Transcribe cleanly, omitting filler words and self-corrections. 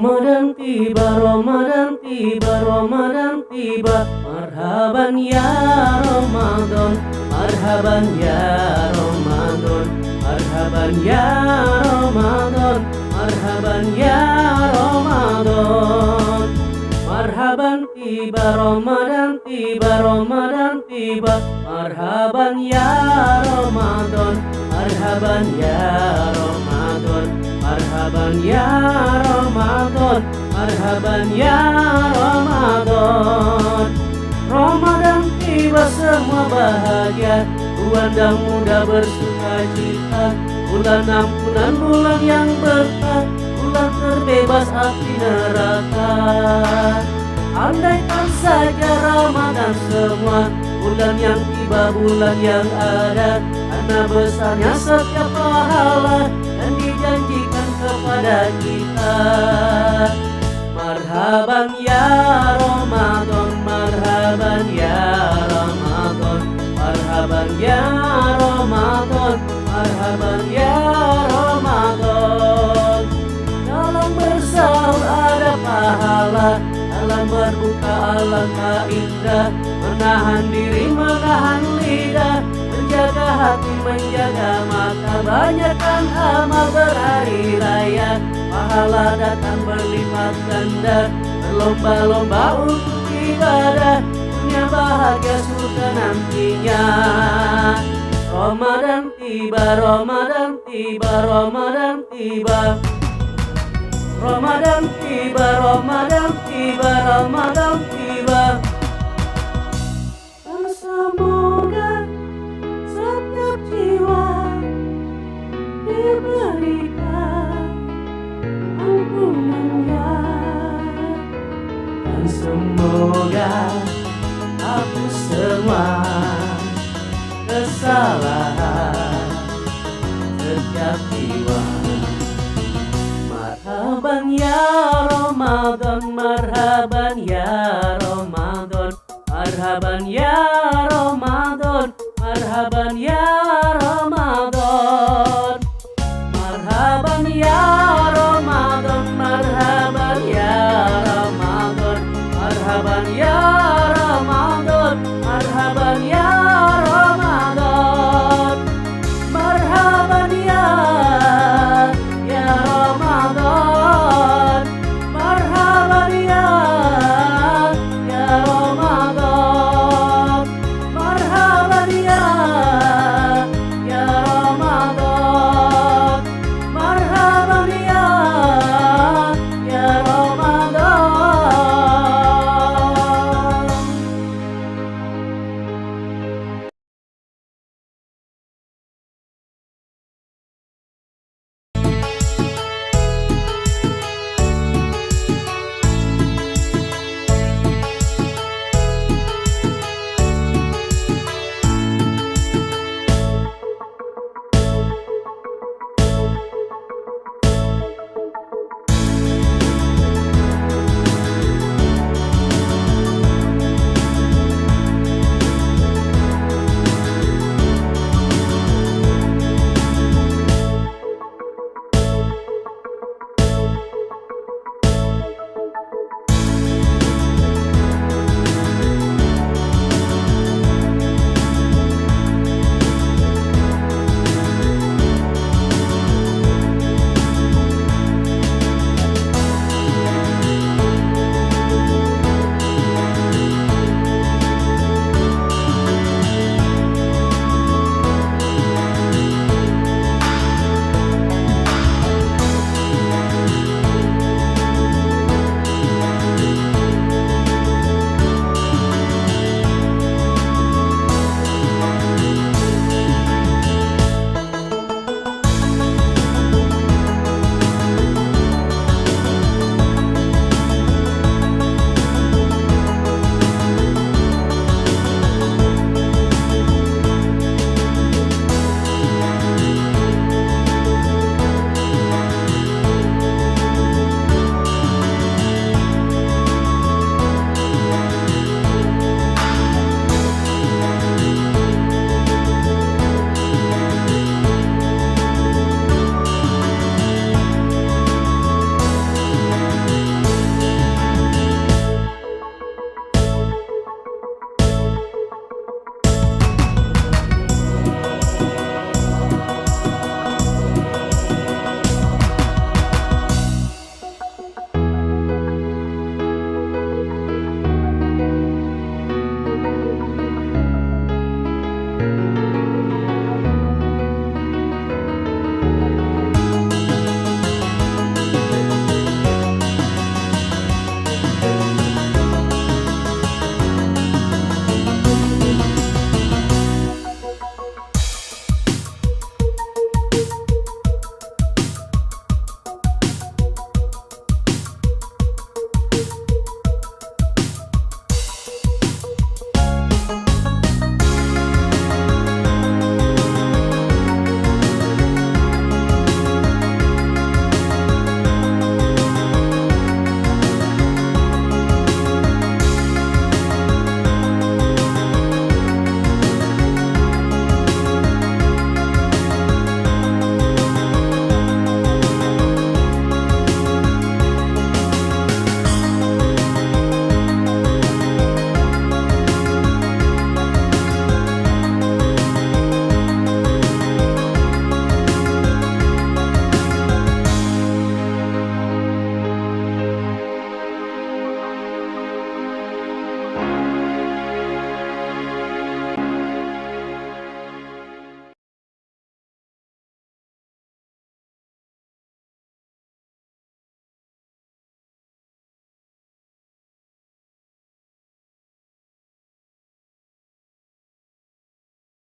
Ramadan tiba, Ramadan tiba, Ramadan tiba. Marhaban ya Ramadan, marhaban ya Ramadan, marhaban ya Ramadan, marhaban ya Ramadan. Marhaban tiba, Ramadan tiba, Ramadan tiba. Marhaban ya Ramadan, marhaban ya Ramadan, marhaban ya Ramadan, marhaban ya Ramadan. Ramadan tiba semua bahagia, tua dan muda bersuka cita. Bulan ampunan, bulan yang berkah, bulan terbebas api neraka. Andaikan saja Ramadan semua, bulan yang tiba, bulan yang ada, karena besarnya setiap pahala dan dijanjikan kepada kita. Marhaban ya Ramadan, marhaban ya Ramadan, marhaban ya Ramadan, marhaban ya Ramadan. Dalam bersahur ada pahala, dalam berbuka alangkah indah. Menahan diri, menahan lidah, menjaga hati, menjaga mata. Banyakkan amal berhari raya, pahala datang berlipat ganda. Berlomba-lomba untuk ibadah, punya bahagia surga nantinya. Ramadan tiba, Ramadan tiba, Ramadan tiba. Ramadan tiba, Ramadan tiba, Ramadan tiba. Dan semoga setiap jiwa diberikan ampunannya, dan semoga hapus semua kesalahan setiap jiwa. Marhaban ya Ramadan, marhaban ya Ramadan, marhaban ya Ramadan, marhaban ya Ramadan. Marhaban ya Ramadan, marhaban ya Ramadan, marhaban ya